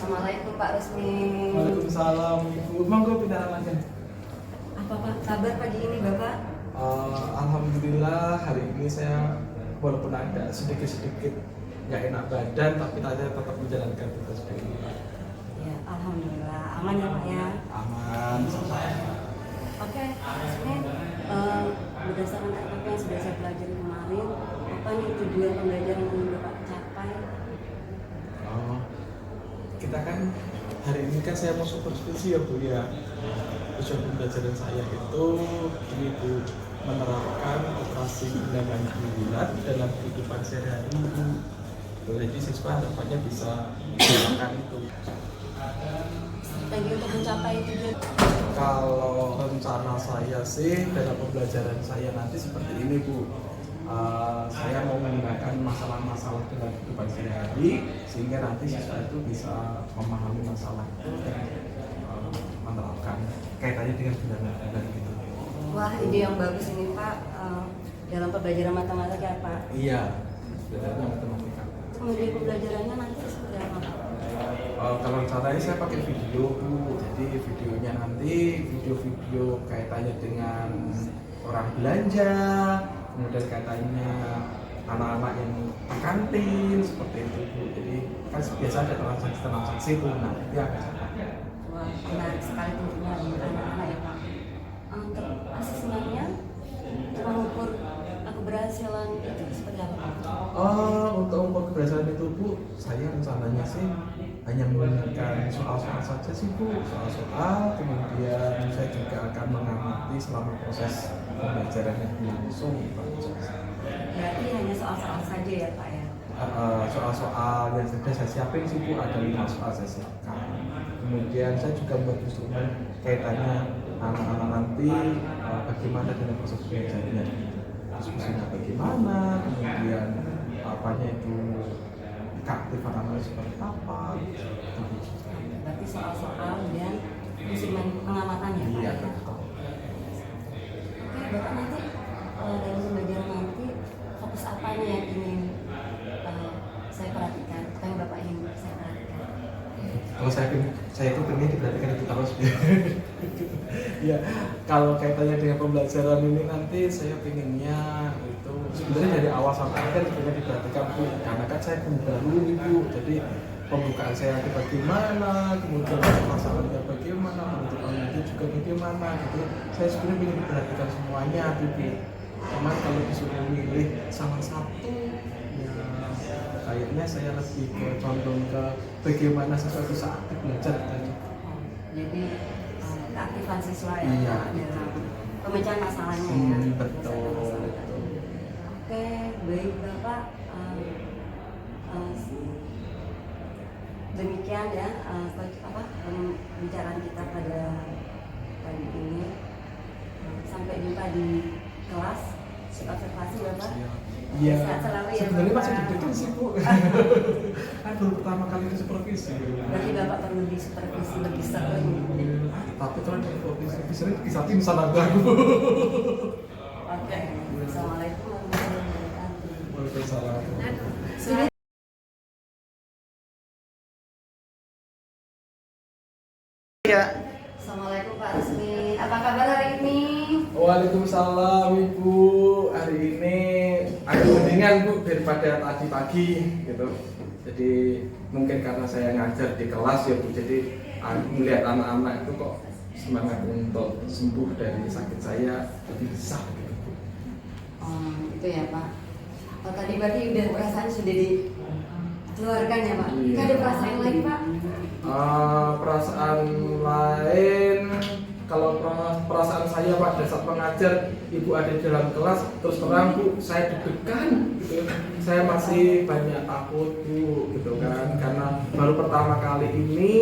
Assalamualaikum Pak Rusmi. Waalaikumsalam Ibu. Monggo pindahan aja. Apa Pak kabar pagi ini Bapak? Alhamdulillah hari ini saya walaupun ada sedikit-sedikit nggak enak badan, tapi saya tetap menjalankan tugas ini. Ya, alhamdulillah aman ya Pak ya. Aman. Oke, Rusmi, berdasarkan apa yang sudah saya pelajari kemarin, apa nih tujuan pembelajaran yang ingin Bapak capai? Kita kan hari ini kan saya mau supervisi ya Bu ya. Tujuan pembelajaran saya itu ini Bu, menerapkan operasi undangan bulan dalam kehidupan sehari-hari Bu. Jadi siswa harapannya bisa melakukan itu. Strategi untuk mencapai tujuan. Kalau rencana saya sih dalam pembelajaran saya nanti seperti ini Bu. Saya mau menggunakan masalah-masalah dalam kehidupan sehari-hari sehingga nanti siswa itu bisa memahami masalah itu dan menerapkan kaitannya dengan bulan-bulan gitu. Wah, ide yang bagus ini Pak. Dalam pembelajaran matematika ya Pak. Iya, belajarnya matematika. Kemudian pembelajarannya nanti seperti apa Pak? Kalau caranya saya pakai video Bu, jadi videonya nanti video-video kaitannya dengan orang belanja, kemudian kaitannya anak-anak yang di kantin seperti itu Bu. Jadi kan biasa ada transaksi Bu, nah itu yang akan saya pakai. Wah, menarik sekali tentunya untuk anak-anak ya Pak. Untuk asesmennya, mengukur keberhasilan itu seperti apa Pak? Untuk ukur keberhasilan itu Bu, saya rencananya sih hanya menggunakan soal-soal saja sih Bu, soal-soal, kemudian saya juga akan mengamati selama proses pembelajaran yang berlangsung proses. Berarti hanya soal-soal saja ya Pak ya? Soal-soal yang sudah saya siapin sih Bu, ada 5 soal saya siapkan. Kemudian saya juga membuat instrumen kaitannya anak-anak nanti bagaimana dengan proses belajarnya, diskusinya bagaimana, kemudian apanya itu keaktifan anak seperti apa. Berarti soal-soal dan instrumen pengamatan ya Pak? Iya, Ya? betul. Oke, Bapak nanti dalam pembelajaran nanti fokus apa nih yang ingin saya perhatikan? Apa yang Bapak ingin saya perhatikan? Kalau saya itu pengen diperhatikan itu terus. Ya, kalau kaitannya dengan pembelajaran ini nanti saya pengennya itu sebenarnya dari awal sampai akhir sebenarnya diperhatikan Bu, karena kan saya baru Bu, jadi pembukaan saya itu bagaimana, kemudian masalahnya bagaimana, penutupannya itu juga bagaimana, gitu. Saya sebenarnya ingin diperhatikan semuanya Bu. Cuman kalau disuruh milih salah satu, ya kayaknya saya lebih condong ke bagaimana siswa bisa aktif belajar tadi. Jadi keaktifan siswa ya Iya. dalam pemecahan masalahnya ya. Betul. Oke, baik Bapak. Demikian ya pembicaraan kita pada pagi ini. Sampai jumpa di kelas. Observasi Bapak. Iya. Sehat selalu ya Sebenarnya Bapak. masih deg-degan sih Bu. Kan baru pertama kali ke supervisi. Berarti Bapak perlu di supervisi lebih sering. Tapi kalau di supervisi sering bisa tim sana baru. Oke. Assalamualaikum warahmatullahi wabarakatuh. Waalaikumsalam. Sudah. Ya. Assalamualaikum Pak Rusmi. Apa kabar hari ini? Waalaikumsalam Ibu. Hari ini agak mendingan Bu daripada tadi pagi gitu. Jadi mungkin karena saya ngajar di kelas ya Bu, jadi melihat anak-anak itu kok semangat untuk sembuh dari sakit saya lebih besar gitu Bu. Itu ya Pak. Oh, tadi berarti udah perasaan sudah dikeluarkan ya Pak? Iya. Ada perasaan lain Pak? Perasaan lain, kalau perasaan saya pada saat mengajar Ibu ada di dalam kelas, terus terang Bu, saya deg-degan gitu. Saya masih banyak takut Bu gitu kan, karena baru pertama kali ini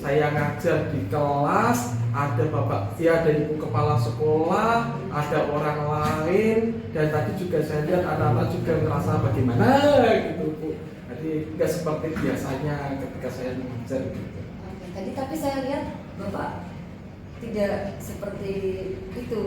saya ngajar di kelas, ada bapak, ya ada ibu kepala sekolah, ada orang lain, dan tadi juga saya lihat anak-anak juga merasa bagaimana gitu Bu. Jadi nggak seperti biasanya ketika saya mengajar gitu. Tadi tapi saya lihat Bapak tidak seperti itu.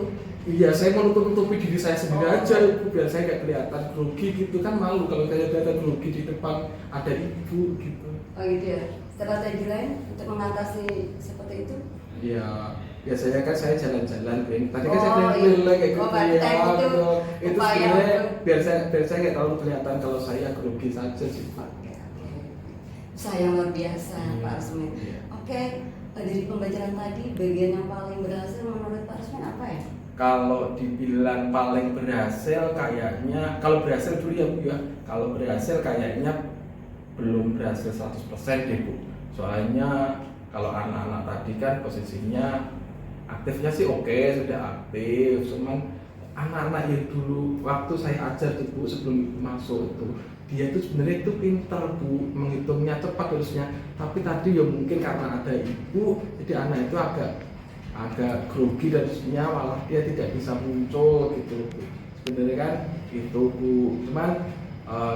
Iya, saya menutup-nutupi diri saya sendiri aja, ibu, biar saya nggak kelihatan grogi gitu kan, malu kalau saya kelihatan grogi di depan ada ibu gitu. Oh gitu ya. Strategi lain untuk mengatasi seperti itu? Iya, biasanya kan saya jalan-jalan, Ben. Tadi kan Oh, saya keliling kayak gitu berarti ya, itu gitu. Itu upaya sebenarnya untuk- biar saya nggak terlalu kelihatan kalau saya grogi saja sih, Pak. Oke. Usaha yang luar biasa, Iya. Pak Rusmin. Iya. Oke, dari pembelajaran tadi, bagian yang paling berhasil menurut Pak Rusmin apa ya? Kalau dibilang paling berhasil kayaknya, kalau berhasil dulu ya Bu ya, kalau berhasil kayaknya belum berhasil 100% deh Bu. Soalnya kalau anak-anak tadi kan posisinya aktifnya sih oke, sudah aktif, cuman anak-anak yang dulu waktu saya ajar tuh Bu sebelum masuk itu, dia itu sebenarnya itu pintar Bu, menghitungnya cepat harusnya, tapi tadi ya mungkin karena ada ibu, jadi anak itu agak grogi dan sebenarnya malah dia tidak bisa muncul gitu Bu. Sebenarnya kan itu Bu, cuman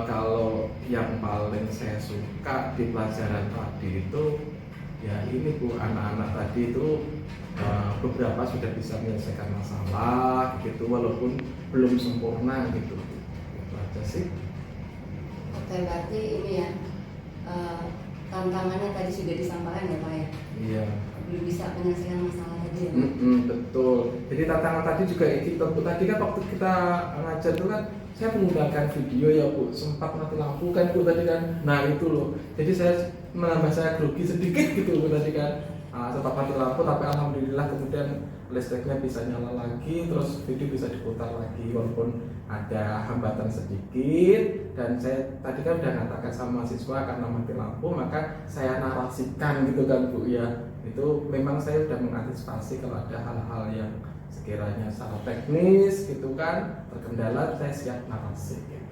kalau yang paling saya suka di pelajaran tadi itu ya ini Bu, anak-anak tadi itu beberapa sudah bisa menyelesaikan masalah gitu walaupun belum sempurna gitu. Itu aja sih. Oke, berarti ini ya, tantangannya tadi sudah disampaikan ya Pak ya? Iya. Belum bisa menyelesaikan masalah tadi ya? Betul. Jadi tantangan tadi juga itu Bu. Tadi kan waktu kita ngajar itu kan saya menggunakan video ya Bu, sempat mati lampu kan Bu tadi kan. Nah itu loh. Jadi saya menambah saya grogi sedikit gitu Bu tadi kan. Sempat mati lampu tapi alhamdulillah kemudian listriknya bisa nyala lagi, terus video bisa diputar lagi walaupun ada hambatan sedikit. Dan saya tadi kan udah ngatakan sama siswa karena mati lampu maka saya narasikan gitu kan Bu ya. Itu memang saya sudah mengantisipasi kalau ada hal-hal yang sekiranya secara teknis gitu kan terkendala, saya siap narasi gitu.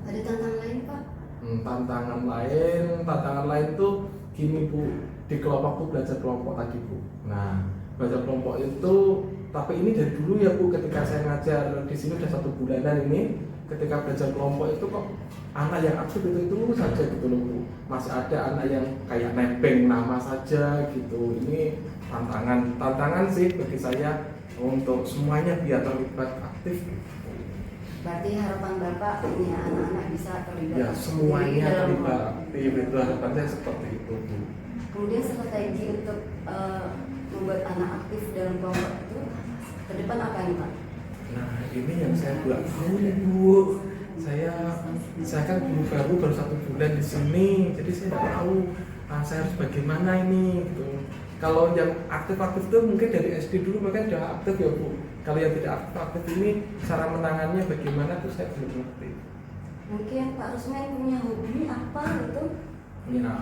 Ada tantangan lain Pak? Tantangan lain tuh gini Bu, di kelompok tuh belajar kelompok tadi Bu. Nah belajar kelompok itu, tapi ini dari dulu ya Bu, ketika saya ngajar di sini udah 1 bulanan ini, ketika belajar kelompok itu kok anak yang aktif itu saja gitu loh Bu. Masih ada anak yang kayak nebeng nama saja gitu. Ini tantangan sih bagi saya untuk semuanya biar terlibat aktif gitu. Berarti harapan Bapak ini anak-anak bisa terlibat Ya semuanya dalam terlibat aktif, itu harapan saya seperti itu Bu. Kemudian strategi untuk membuat anak aktif dalam kelompok itu ke depan apa nih Pak? Nah ini yang saya belum tahu nih Bu. Saya kan baru 1 bulan di sini, jadi saya tidak tahu saya harus bagaimana ini gitu. Kalau yang aktif-aktif itu mungkin dari SD dulu mereka sudah aktif ya Bu. Kalau yang tidak aktif ini cara menangannya bagaimana tuh saya belum ngerti. Mungkin Pak Rusmin punya hobi apa gitu? Ya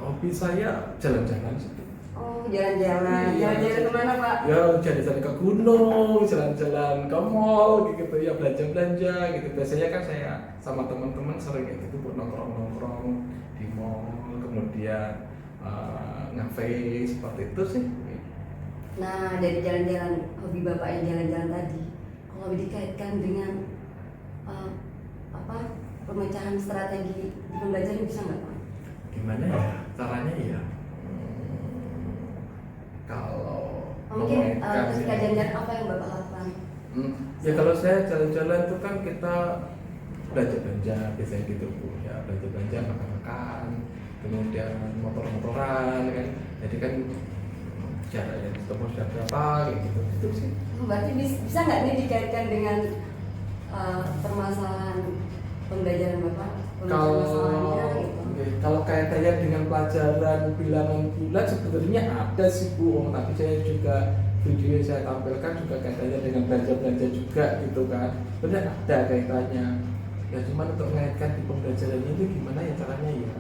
hobi saya jalan-jalan sih. Oh jalan-jalan, Iya. jalan-jalan kemana Pak? Ya jalan-jalan ke gunung, jalan-jalan ke mall gitu ya, belanja-belanja gitu. Biasanya kan saya sama teman-teman sering kayak gitu nongkrong-nongkrong di mall, kemudian ngafe seperti itu sih. Nah dari jalan-jalan, hobi Bapak yang jalan-jalan tadi, kalau dikaitkan dengan pemecahan strategi di pembelajaran bisa nggak Pak? Gimana ya caranya ya? Kalau Mungkin mengaitkan ketika ya. jalan-jalan apa yang Bapak lakukan? Ya kalau saya jalan-jalan itu kan kita belanja-belanja biasanya gitu Bu ya, belanja-belanja makan-makan, kemudian motor-motoran kan, jadi kan jarak yang ditempuh sudah berapa kayak gitu itu sih. Berarti bisa nggak nih dikaitkan dengan permasalahan pembelajaran Bapak? Masalahnya gitu. Kalau kaitannya dengan pelajaran bilangan bulat sebenarnya ada sih Bu. Tapi saya juga video yang saya tampilkan juga kaitannya dengan belanja-belanja juga gitu kan. Benar ada kaitannya. Ya cuman untuk mengaitkan di pembelajarannya itu gimana ya caranya ya?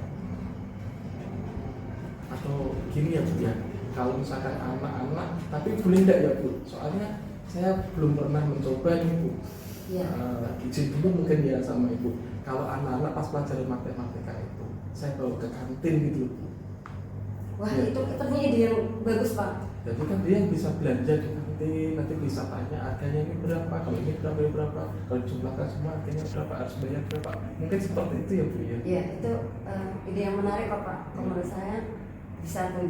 Atau gini ya Bu ya. Kalau misalkan anak-anak, tapi boleh enggak ya Bu? Soalnya saya belum pernah mencoba nih Bu. Ya. Izin dulu mungkin ya sama Ibu. Kalau anak-anak pas pelajaran matematika itu, saya bawa ke kantin gitu. Wah Ya. itu ide yang bagus Pak. Jadi kan dia bisa belanja di kantin, nanti bisa tanya harganya ini berapa, kalau ini berapa, kalau jumlahkan semua harganya berapa, harus bayar berapa. Mungkin seperti itu ya Bu ya. Iya itu ide yang menarik kok Pak. Menurut saya bisa tuh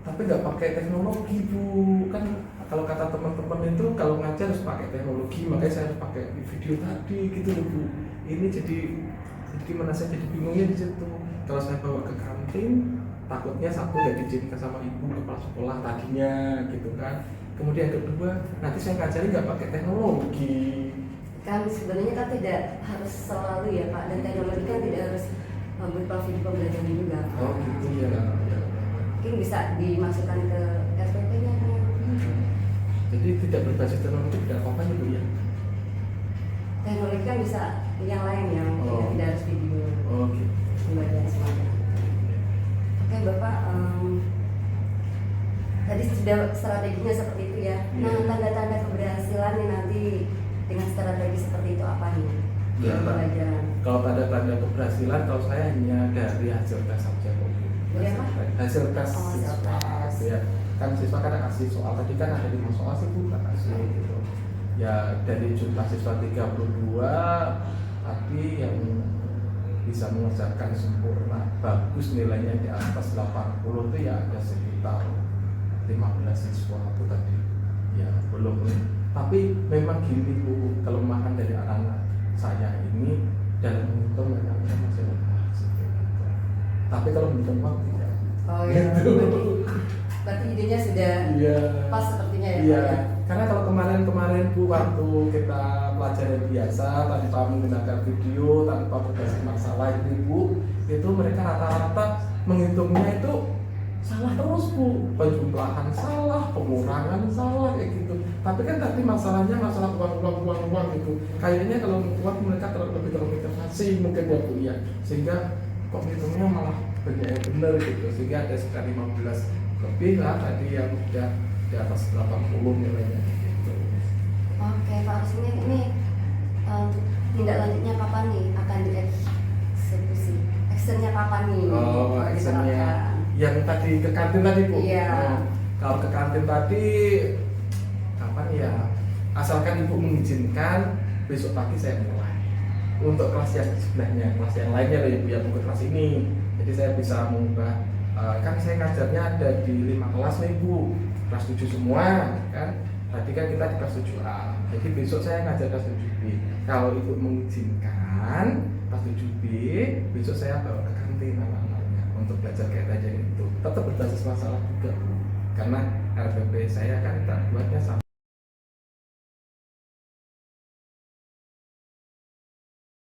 Tapi nggak pakai teknologi Bu, kan kalau kata teman-teman itu kalau ngajar harus pakai teknologi, makanya saya harus pakai video tadi gitu loh Bu. Ini jadi gimana, saya jadi bingungnya di situ. Kalau saya bawa ke kantin, takutnya satu nggak diizinkan sama ibu kepala sekolah tadinya gitu kan. Kemudian kedua, nanti saya ngajarin nggak pakai teknologi. Kan sebenarnya kan tidak harus selalu ya Pak, dan teknologi kan tidak harus berupa video pembelajaran juga. Oh gitu ya. Mungkin bisa dimasukkan ke RPP-nya kan. Jadi tidak berbasis teknologi tidak apa-apa ya Bu ya. Teknologi kan bisa yang lain yang tidak harus video Oh gitu. pembelajaran semacam. Oke Bapak, tadi sudah strateginya seperti itu ya. Nah, tanda-tanda keberhasilan nih nanti dengan strategi seperti itu apa nih? Ya, Pembelajaran. kalau tanda-tanda keberhasilan, kalau saya hanya dari hasil tes saja kok. Dari apa? Hasil tes Oh, hasil siswa. tes. Ya, kan siswa kan kasih soal tadi kan ada 5 soal sih Bu, tak kasih gitu. Ya dari jumlah siswa 32 tapi yang bisa mengerjakan sempurna bagus nilainya di atas 80 itu ya ada sekitar 15 siswa itu tadi. Ya belum, tapi memang gini Bu, kelemahan dari anak-anak saya ini dalam menghitung memang masih lemah gitu. Tapi kalau menghitung waktu tidak. Oh iya. Gitu. Berarti idenya sudah Iya. pas sepertinya ya Iya. Pak ya. Karena kalau kemarin Bu waktu kita pelajaran biasa tanpa menggunakan video, tanpa berbasis masalah itu Bu, itu mereka rata-rata menghitungnya itu salah terus Bu, penjumlahan salah, pengurangan salah kayak gitu. Tapi kan tadi masalahnya masalah uang gitu. Kayaknya kalau uang mereka lebih termotivasi mungkin ya Bu ya, sehingga kok hitungnya malah banyak yang benar gitu, sehingga ada sekitar 15 lebih lah tadi yang udah di atas 80 nilainya gitu. Oke Pak Rusmi, ini tindak lanjutnya kapan nih akan dieksekusi? Actionnya kapan nih? Oh, actionnya diterapkan? yang tadi ke kantin tadi Bu. Iya. Oh, kalau ke kantin tadi kapan ya? Asalkan Ibu mengizinkan, besok pagi saya mulai. Untuk kelas yang sebelahnya, kelas yang lainnya loh Ibu, yang bukan kelas ini. Jadi saya bisa mengubah. Kan saya ngajarnya ada di 5 kelas nih Bu, kelas 7 semua kan. Tadi kan kita di kelas 7A, jadi besok saya ngajar kelas 7B. Kalau Ibu mengizinkan kelas 7B, besok saya bawa ke kantin anak-anaknya untuk belajar kayak tadi itu. Tetap berbasis masalah juga Bu, karena RPP saya kan tak buatnya sama.